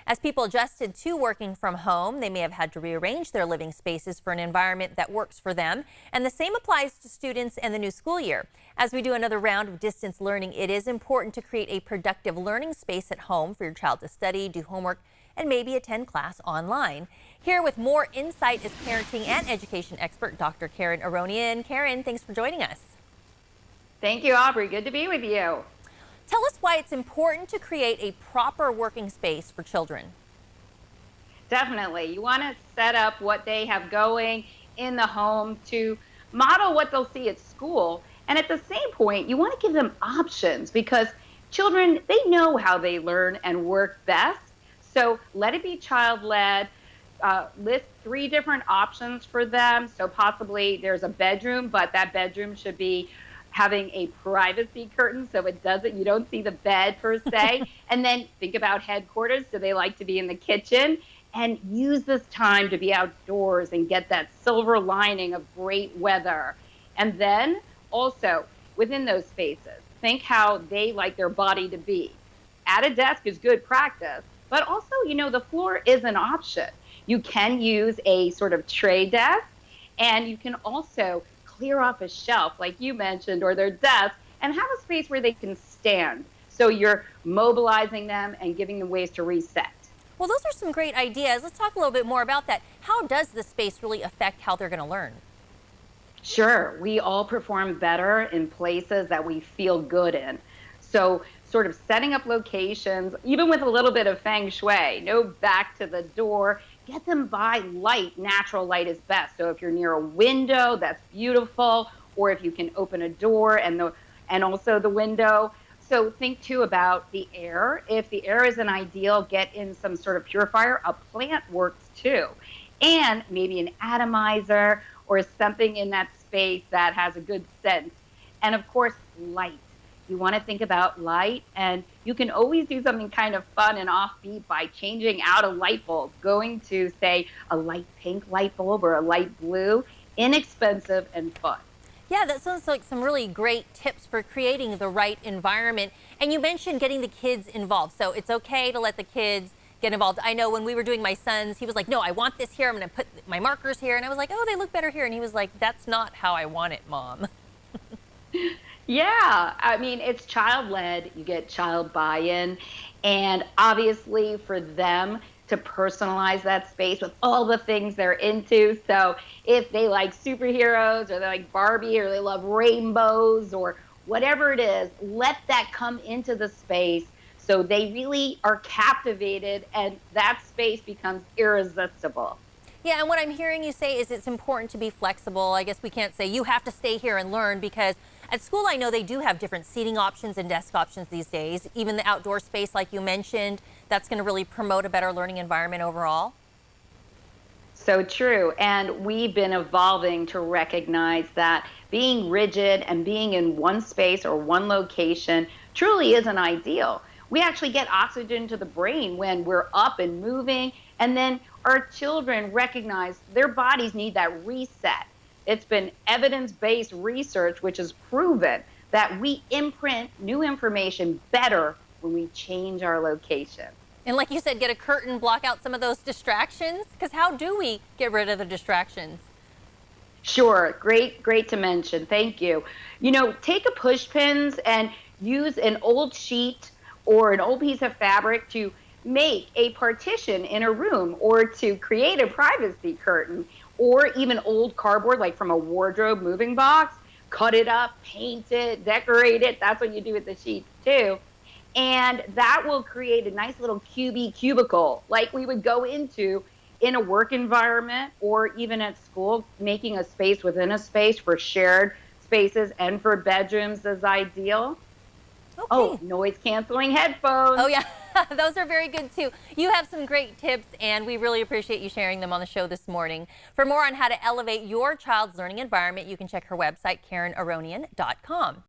As people adjusted to working from home, they may have had to rearrange their living spaces for an environment that works for them. And the same applies to students and the new school year. As we do another round of distance learning, it is important to create a productive learning space at home for your child to study, do homework, and maybe attend class online. Here with more insight is parenting and education expert Dr. Karen Aronian. Karen, thanks for joining us. Thank you, Aubrey. Good to be with you. Tell us why it's important to create a proper working space for children. Definitely. You want to set up what they have going in the home to model what they'll see at school. And at the same point, you want to give them options because children, they know how they learn and work best. So let it be child-led. List 3 different options for them. So possibly there's a bedroom, but that bedroom should be having a privacy curtain so you don't see the bed per se. And then think about headquarters. So they like to be in the kitchen, and use this time to be outdoors and get that silver lining of great weather. And then also within those spaces, think how they like their body to be. At a desk is good practice, but also, the floor is an option. You can use a sort of tray desk, and you can also clear off a shelf, like you mentioned, or their desk, and have a space where they can stand. So you're mobilizing them and giving them ways to reset. Well, those are some great ideas. Let's talk a little bit more about that. How does the space really affect how they're going to learn? Sure, we all perform better in places that we feel good in. So sort of setting up locations, even with a little bit of feng shui, no back to the door, get them by light. Natural light is best. So if you're near a window, that's beautiful. Or if you can open a door and also the window. So think too about the air. If the air isn't ideal, get in some sort of purifier. A plant works too. And maybe an atomizer or something in that space that has a good scent. And of course, light. You want to think about light, and you can always do something kind of fun and offbeat by changing out a light bulb, going to, say, a light pink light bulb or a light blue, inexpensive and fun. Yeah, that sounds like some really great tips for creating the right environment. And you mentioned getting the kids involved. So it's okay to let the kids get involved. I know when we were doing my son's, he was like, no, I want this here. I'm going to put my markers here. And I was like, oh, they look better here. And he was like, that's not how I want it, Mom. Yeah, I mean, it's child-led. You get child buy-in. And obviously for them to personalize that space with all the things they're into. So if they like superheroes or they like Barbie or they love rainbows or whatever it is, let that come into the space so they really are captivated and that space becomes irresistible. Yeah, and what I'm hearing you say is it's important to be flexible. I guess we can't say you have to stay here and learn, because at school I know they do have different seating options and desk options these days. Even the outdoor space, like you mentioned, that's going to really promote a better learning environment overall. So true. And we've been evolving to recognize that being rigid and being in one space or one location truly isn't ideal. We actually get oxygen to the brain when we're up and moving, and then our children recognize their bodies need that reset. It's been evidence-based research which has proven that we imprint new information better when we change our location. And like you said, get a curtain, block out some of those distractions, because how do we get rid of the distractions? Sure, great to mention. Thank you. Take a push pins and use an old sheet or an old piece of fabric to make a partition in a room, or to create a privacy curtain, or even old cardboard like from a wardrobe moving box. Cut it up, paint it, decorate it. That's what you do with the sheets too. And that will create a nice little cubicle like we would go into in a work environment or even at school. Making a space within a space for shared spaces and for bedrooms is ideal. Okay. Oh, noise canceling headphones. Oh, yeah. Those are very good, too. You have some great tips, and we really appreciate you sharing them on the show this morning. For more on how to elevate your child's learning environment, you can check her website, KarenAronian.com.